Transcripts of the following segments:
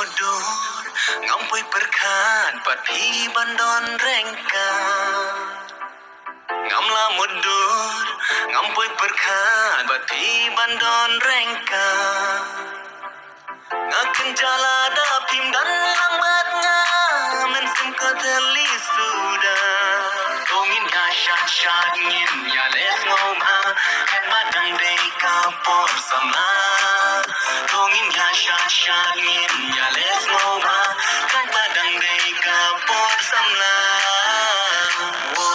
mudur ngampui perkan pat phi bandon rengka ngamla mudur ngampui perkan pat phi bandon rengka ngaken jala da pim dan lambat nga men sim ko teli suda tongin ya shat ngin ya les ngom ha en madang de ka por samla tongin ya shat ngin ya les ngom ha kan madang de ka por samla wo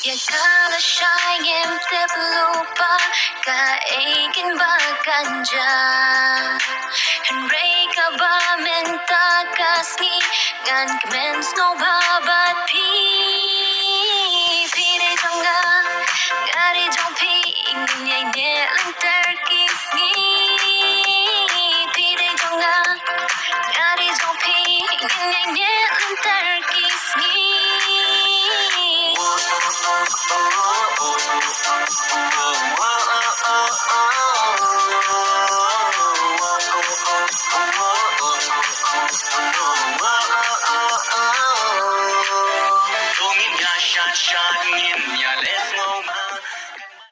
Ya kala shayem tep lupa ka aikin ba kanja Henry ka ba menta kasni ngan kemens no babat pi Pine tonga ngari jong pi ingin ne lantar kisni Pine tonga ngari jong pi ingin ne